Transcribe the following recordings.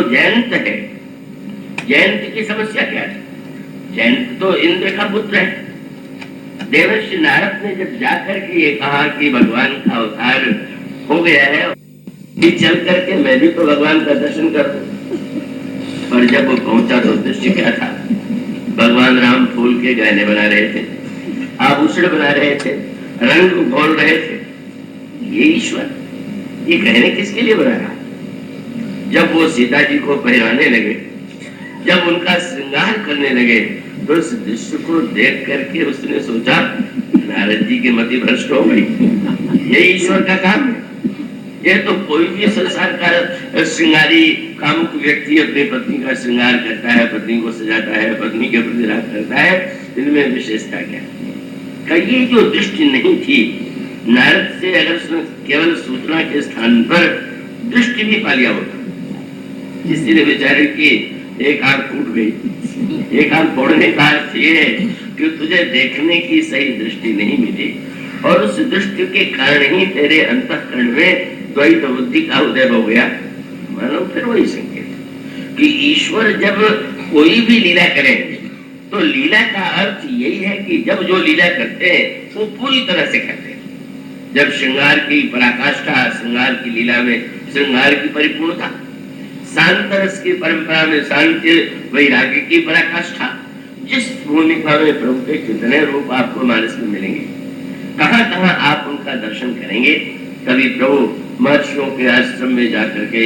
जयंत है, जयंत की समस्या क्या है? जयंत तो इंद्र का पुत्र है। देवर्षि नारद ने जब जाकर के ये कहा कि भगवान का अवतार हो गया है, चल करके मैं भी तो भगवान का दर्शन कर दूं। पर जब वो पहुंचा तो दृश्य क्या था? भगवान राम फूल के गहने बना रहे थे, आभूषण बना रहे थे, रंग घोल रहे थे। ये ईश्वर ये गहने किसके लिए बनाया? जब वो सीता जी को पहनाने लगे, जब उनका श्रृंगार करने लगे, तो उस दृश्य को देख करके उसने सोचा नारद जी की मति भ्रष्ट हो गई। ये ईश्वर का काम है। ये तो कोई भी संसार का श्रृंगारी कामुक व्यक्ति अपनी पत्नी का श्रृंगार करता है, पत्नी को सजाता है, पत्नी के प्रति राग करता है। इनमें विशेषता क्या है? ये जो दृष्टि नहीं थी नारद से, अगर उसने केवल सूचना के स्थान पर दृष्टि भी पा लिया होता, इसलिए बेचारे की एक आंख टूट गई। एक आंख फोड़ने का अर्थ ये है कि तुझे देखने की सही दृष्टि नहीं मिली, और उस दृष्टि के कारण ही तेरे अंतःकरण में द्वैत बुद्धि का उदय हो गया। मानो फिर वही संकेत कि ईश्वर जब कोई भी लीला करे तो लीला का अर्थ यही है कि जब जो लीला करते हैं वो पूरी तरह से करते हैं। जब श्रृंगार की पराकाष्ठा, श्रृंगार की लीला में श्रृंगार की परिपूर्णता, शांत रस की परंपरा में शांति वैराग्य की पराकाष्ठा, जिस भूमिका में प्रभु के कितने रूप आपको मानस में मिलेंगे, कहां कहां आप उनका दर्शन करेंगे। कभी प्रभु महर्षियों के आश्रम में जाकर के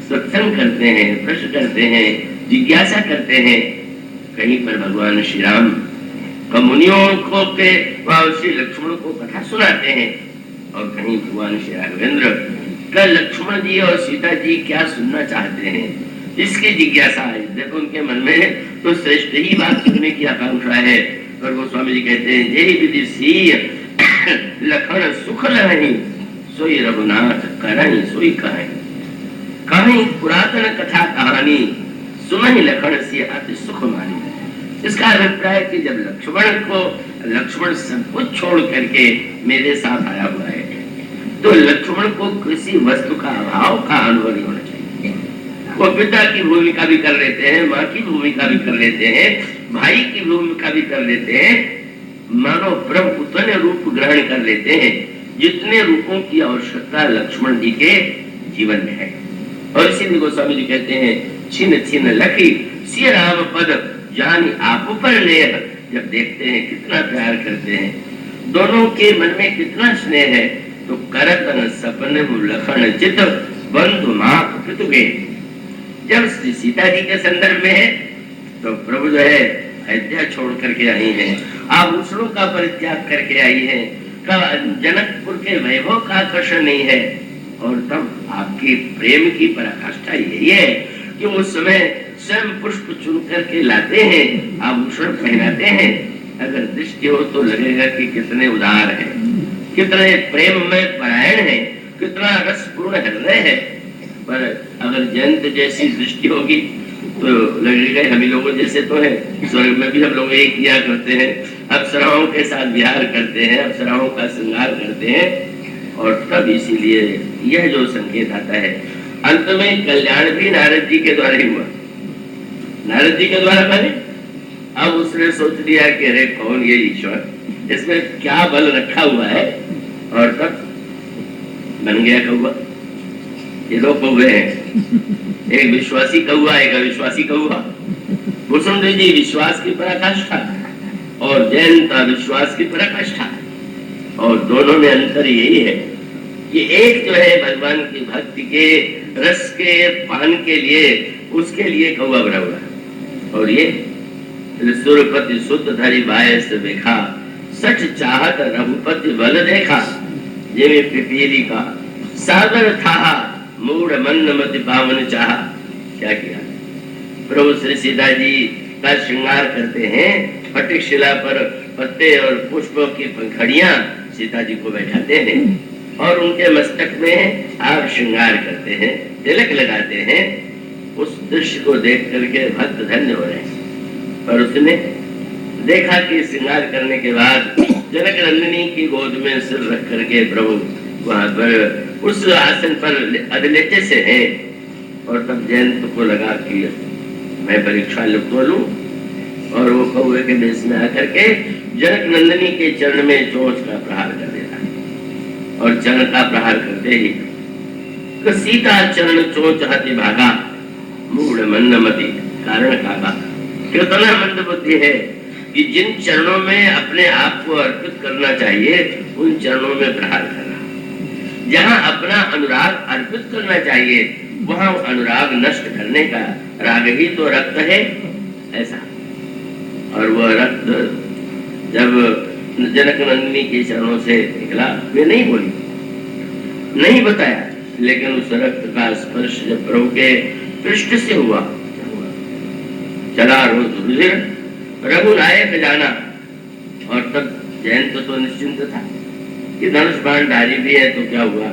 सत्संग करते हैं, प्रश्न करते हैं, जिज्ञासा करते हैं। कहीं पर भगवान श्री राम मुनियों को के श्री लक्ष्मण को कथा सुनाते हैं, और कहीं भगवान श्री राघवेंद्र का लक्ष्मण जी और सीता जी क्या सुनना चाहते हैं, इसकी जिज्ञासा है। देखो उनके मन में तो श्रेष्ठ ही बात सुनने की आकांक्षा है। और गोस्वामी जी कहते हैं, जय विधि सी लखन सुख लहनी, सोई रघुनाथ करही सोई कहे, कहीं पुरातन कथा कहानी, सुनहि लखन से अति सुख मानी। इसका अभिप्राय कि जब लक्ष्मण सब कुछ छोड़ करके मेरे साथ आया हुआ है, तो लक्ष्मण को किसी वस्तु का अभाव का अनुभव नहीं होना चाहिए। वो पिता की भूमिका भी कर लेते हैं, माँ की भूमिका भी कर लेते हैं, भाई की भूमिका भी कर लेते हैं। मानो प्रभु उतने रूप ग्रहण कर लेते हैं जितने रूपों की आवश्यकता लक्ष्मण जी के जीवन में है। और इसीलिए गोस्वामी जी कहते हैं, छिन छिन लखी सिय राम पद जानी आप पर लेह। जब देखते हैं कितना प्यार करते हैं, दोनों के मन में कितना स्नेह है, तो करतन सपने लखन चित बंधु माप पितुगे। जब सीता जी के संदर्भ में है तो प्रभु जो है अयोध्या छोड़ करके आई है, आभूषणों का परित्याग करके आई है, जनकपुर के वैभव का आकर्षण नहीं है। और तब आपकी प्रेम की पराकाष्ठा यही है कि उस समय स्वयं पुष्प चुन करके लाते हैं, आभूषण पहनाते हैं। अगर दृष्टि हो तो लगेगा कि कितने उदार है, कितने प्रेम में परायण है, कितना रसपूर्ण हृदय है। पर अगर जयंत जैसी दृष्टि होगी तो लगेगा हम लोगों जैसे तो है। स्वर्ग में भी हम लोग एक किया करते हैं, अप्सराओं के साथ विहार करते हैं, अप्सराओं का श्रृंगार करते हैं। और तब इसीलिए यह जो संकेत आता है, अंत में कल्याण भी नारद जी के द्वारा ही हुआ। नारद जी के द्वारा बने। अब उसने सोच लिया कि अरे कौन ये ईश्वर, इसमें क्या बल रखा हुआ है, और तब बन गया कौवा। ये दो कौवे हैं, एक विश्वासी कौवा, एक अविश्वासी कौवा। भूषुंडी जी विश्वास की पराकाष्ठा और जयंत अविश्वास की पराकाष्ठा, और दोनों में अंतर यही है कि एक जो है भगवान की भक्ति के रस के पान के लिए, उसके लिए कौवा बना हुआ, और ये सुरपति शुद्ध धरी बाय से देखा, सच चाहत रघुपति बल देखा, ये में पिपीली का सागर था मूढ़ मन मति पावन चाहा। क्या किया प्रभु श्री सीता जी का श्रृंगार करते हैं, फटिक शिला पर पत्ते और पुष्पों की पंखड़ियां सीता जी को बैठाते हैं, और उनके मस्तक में आप श्रृंगार करते हैं, तिलक लगाते हैं। उस दृश्य को देख करके भक्त धन्य हो रहे हैं। पर उसने देखा कि श्रृंगार करने के बाद जनक नंदिनी की गोद में सिर रख करके प्रभु वहां पर उस आसन पर अधलेटे से है, और तब जयंत को लगा कि मैं परीक्षा तो लूं, और वो कौवे के देश में आकर के जनक नंदिनी के चरण में चोंच का प्रहार कर देता, और चरण का प्रहार करते ही सीता चरण चोंच हाथी भागा, मूढ़ मंद मति कारण कागा। कितना मंद बुद्धि है कि जिन चरणों में अपने आप को अर्पित करना चाहिए उन चरणों में प्रहार करना, जहां अपना अनुराग अर्पित करना चाहिए वहां अनुराग नष्ट करने का, राग ही तो रक्त है ऐसा। और वह रक्त जब जनक नंदिनी के चरणों से निकला, वे नहीं बोली, नहीं बताया, लेकिन उस रक्त का स्पर्श जब प्रभु के पृष्ठ से हुआ, चला रोज रुधिर रघुनायक जाना। और तब जयंत तो निश्चिंत था कि धनुष बाण धारी भी है तो क्या हुआ,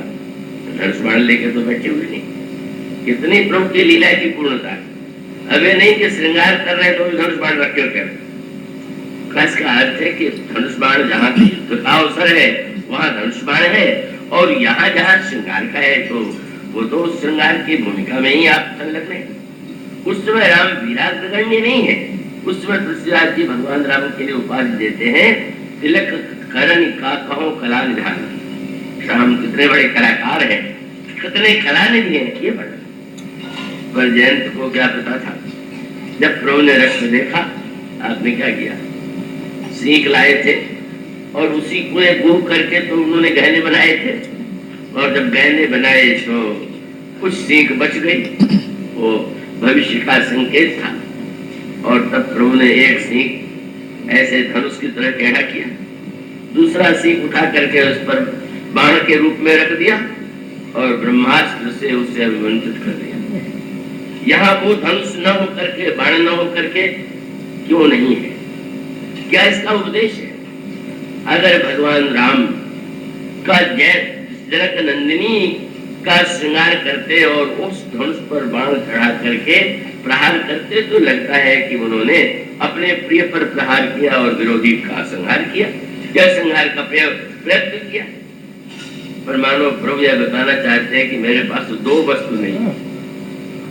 धनुष बाण लेके तो बैठे हुए नहीं। कितनी प्रभु की लीला की पूर्णता। अबे नहीं कि श्रृंगार कर रहे तो धनुष बाण रखे कर, इसका अर्थ है कि धनुष बाण जहाँ युद्ध का अवसर है वहां धनुष बाण है, और यहाँ जहाँ श्रृंगार का है तो वो तो श्रृंगार की भूमिका में ही आप संलग्न है। उस समय राम वीराग्रगण्य नहीं है, उस समय तुलसीदास जी भगवान राम के लिए उपाधि देते हैं तिलक करण का कहो कला निधान। राम कितने बड़े कलाकार हैं, कितने कला निधि हैं ये बड़ा। पर जयंत को क्या पता था, जब प्रभु ने रक्त देखा आपने क्या किया, सीख लाए थे और उसी को गो करके तो उन्होंने गहने बनाए थे, और जब गहने बनाए तो कुछ सीख बच गई, वो भविष्य का संकेत था। और तब प्रभु ने एक सीख ऐसे धनुष की तरह टेढ़ा किया, दूसरा सीख उठा करके उस पर बाण के रूप में रख दिया और ब्रह्मास्त्र से उसे अभिमंत्रित कर दिया। यहाँ वो धनुष न हो करके, बाण न हो करके क्यों नहीं है, क्या इसका उपदेश है? अगर भगवान राम का जनक नंदिनी का श्रृंगार करते और उस धनुष पर बाण चढ़ा करके प्रहार करते तो लगता है कि उन्होंने अपने प्रिय पर प्रहार किया और विरोधी का संहार किया, या संहार का प्रयत्न किया। पर मानो प्रभु यह बताना चाहते हैं कि मेरे पास तो दो वस्तु नहीं,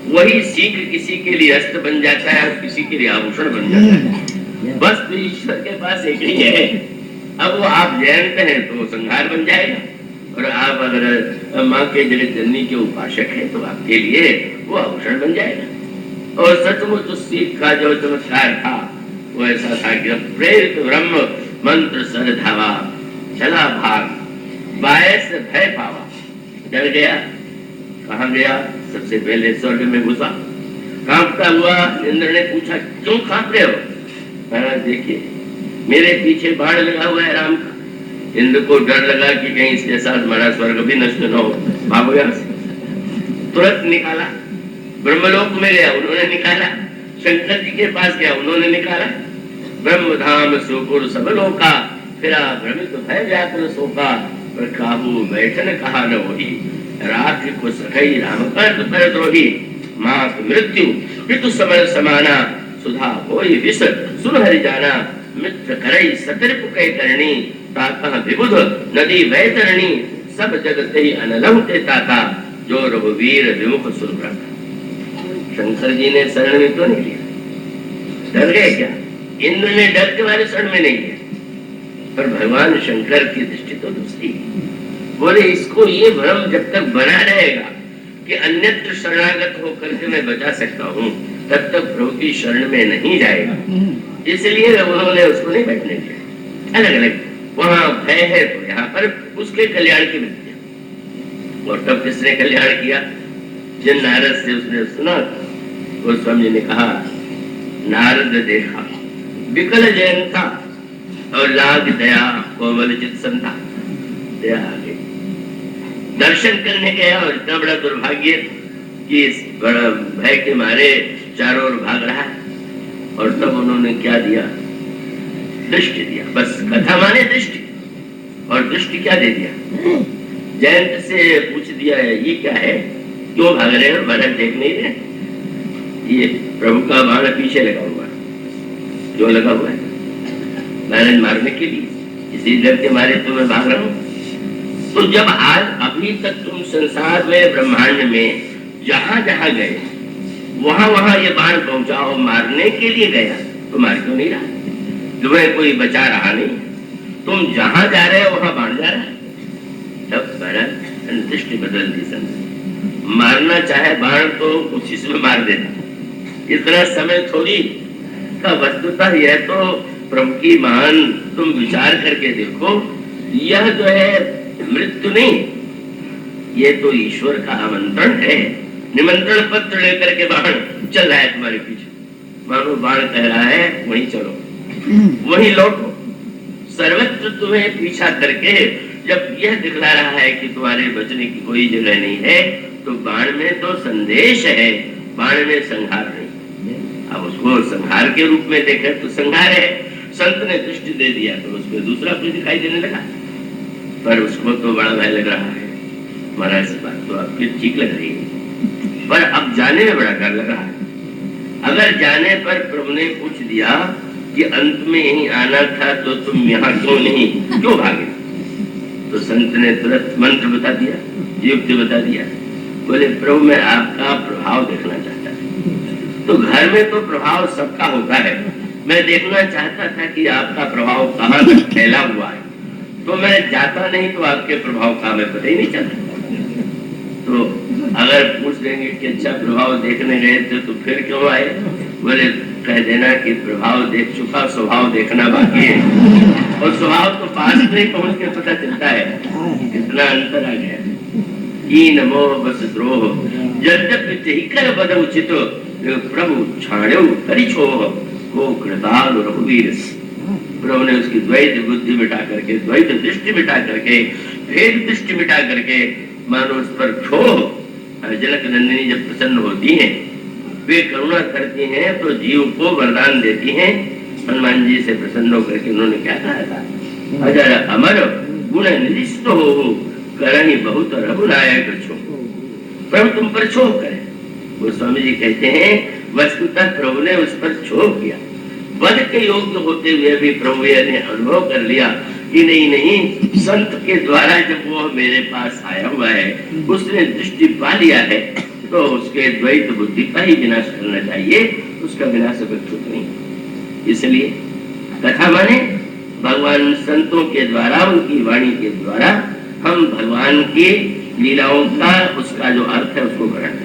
वही सीख किसी के लिए अस्त्र बन जाता है और किसी के लिए आभूषण बन जाता है। बस तो ईश्वर के पास एक ही है। अब वो आप जयंत हैं तो संहार बन जाएगा, और आप अगर माँ के जगत जननी के उपासक हैं तो आपके लिए वो आभूषण बन जाएगा। और सचमुच उस सीख का जो चमत्कार था वो ऐसा था कि प्रेरित ब्रह्म मंत्र सर धावा, चला भाग बायस भय पावा। डर गया, कहाँ गया? सबसे पहले स्वर्ग में घुसा, कांपता हुआ इंद्र ने पूछा क्यों कांप रहे हो? महाराज देखिए मेरे पीछे बाण लगा हुआ है राम का। इंद्र को डर लगा कि कहीं इसके साथ हमारा स्वर्ग भी नष्ट न हो, भागो यहाँ से। तुरंत निकाला, ब्रह्मलोक में गया, उन्होंने निकाला, शंकर जी के पास गया, उन्होंने निकाला। ब्रह्म धाम सुपुर सब लोका, फिरा भ्रमित भय व्याकुल शोका, पर काबू बैठन कहा न होही, रात्रि को सखई राम पर द्रोही, मात मृत्यु पितु समर समाना, सुधा होई विष सुन हरि जाना, मित्र करई सतर्प कई करणी, ताका विबुध नदी वैतरणी, सब जगत ही अनलहु ते ताका, जो रघुवीर विमुख सुरव्रत। शंकर जी ने शरण में तो नहीं लिया, डर गए क्या? इंद्र ने डर के वाले शरण में नहीं लिया, पर भगवान शंकर की दृष्टि तो दूसरी। बोले इसको ये भ्रम जब तक बना रहेगा कि अन्यत्र शरणागत होकर के मैं बचा सकता हूँ, तब तक प्रभु की शरण में नहीं जाएगा। इसलिए उन्होंने उसको नहीं बैठने दिया। अलग अलग वहां भय है तो यहाँ पर उसके कल्याण की वृत्ति। और तब किसने कल्याण किया? जिन नारद से उसने सुना, गोस्वामी ने कहा नारद देखा विकल जयंता और लाग दया कोमल चित संता। दया आ गई, दर्शन करने गया और इतना बड़ा दुर्भाग्य कि इस बड़ा भय के मारे चारों ओर भाग रहा है। और तब उन्होंने क्या दिया? दृष्टि दिया। बस कथा माने दृष्टि, और दृष्टि क्या दे दिया? जयंत से पूछ दिया ये क्या है, क्यों भाग रहे हो? महाराज देख नहीं रहे? ये प्रभु का बाण पीछे लगा हुआ, जो लगा हुआ है महाराज मारने के लिए, इसी डर के मारे तो मैं भाग रहा हूँ। तो जब आज अभी तक तुम संसार में ब्रह्मांड में जहां जहां गए वहां वहां ये बाण पहुंचाओ, मारने के लिए गया तो मार क्यों नहीं रहा? तुम्हें कोई बचा रहा नहीं, तुम जहां जा रहे हो वहां बाण जा रहा है। तब महाराज दृष्टि बदल दी संत। मारना चाहे बाण तो उसी से मार देना, इतना समय थोड़ी का। वस्तुतः यह तो प्रभु की महान, तुम विचार करके देखो, यह जो है मृत्यु नहीं, ये तो ईश्वर का आमंत्रण है। निमंत्रण पत्र लेकर के बाण चल रहा है तुम्हारे पीछे, मानो बाण कह रहा है वहीं चलो, वहीं लौटो। सर्वत्र तुम्हें पीछा करके जब यह दिखला रहा है कि तुम्हारे बचने की कोई जगह नहीं है, तो बाण में तो संदेश है, बाण में संहार नहीं। अब उसको संहार के रूप में देखे तो संहार है। संत ने दृष्टि दे दिया तो उसमें दूसरा कुछ दिखाई देने लगा, पर उसको तो बड़ा भय लग रहा है। महाराज से बात तो आपकी ठीक लग रही है, पर अब जाने में बड़ा डर लग रहा है। अगर जाने पर प्रभु ने पूछ दिया कि अंत में यही आना था तो तुम यहाँ क्यों नहीं, क्यों भागे? तो संत ने तुरंत मंत्र बता दिया, युक्ति बता दिया। बोले प्रभु मैं आपका प्रभाव देखना चाहता था। तो घर में तो प्रभाव सबका होता है, मैं देखना चाहता था कि आपका प्रभाव कहाँ तक फैला हुआ है। तो मैं जाता नहीं तो आपके प्रभाव का मैं पता ही नहीं चलता। तो अगर पूछ लेंगे कि अच्छा प्रभाव देखने गए थे तो फिर क्यों आए? बोले कह देना कि प्रभाव देख चुका, स्वभाव देखना बाकी है। और स्वभाव तो पास नहीं पहुंच के पता चलता है, कितना अंतर आ गया। नमो बस द्रोह यद्यपि चहिकर बद उचित प्रभु छाड़ो करी छोह को कृताल रघुवीर। प्रभु ने उसकी द्वैत बुद्धि मिटा करके, द्वैत दृष्टि मिटा करके, भेद दृष्टि मिटा करके, मानो उस पर छोह। जनक नंदिनी जब प्रसन्न होती हैं, वे करुणा करती हैं तो जीव को वरदान देती हैं। हनुमान जी से प्रसन्न होकर के उन्होंने क्या कहा था? अजर अमर गुण निदिष्ट हो करणी बहुत रघुनायक छो। प्रभु तुम पर छोह करे। वो स्वामी जी कहते हैं वस्तुतः प्रभु ने उस पर छोह किया। वध के योग्य होते हुए भी प्रभु ने अनुभव कर लिया कि नहीं, संत के द्वारा जब वो मेरे पास आया हुआ है, उसने दृष्टि पा लिया है, तो उसके द्वैत बुद्धि का ही विनाश करना चाहिए, उसका विनाश अपेक्षित नहीं। इसलिए कथा माने भगवान संतों के द्वारा, उनकी वाणी के द्वारा हम भगवान की लीलाओं का, उसका जो अर्थ है उसको ग्रहण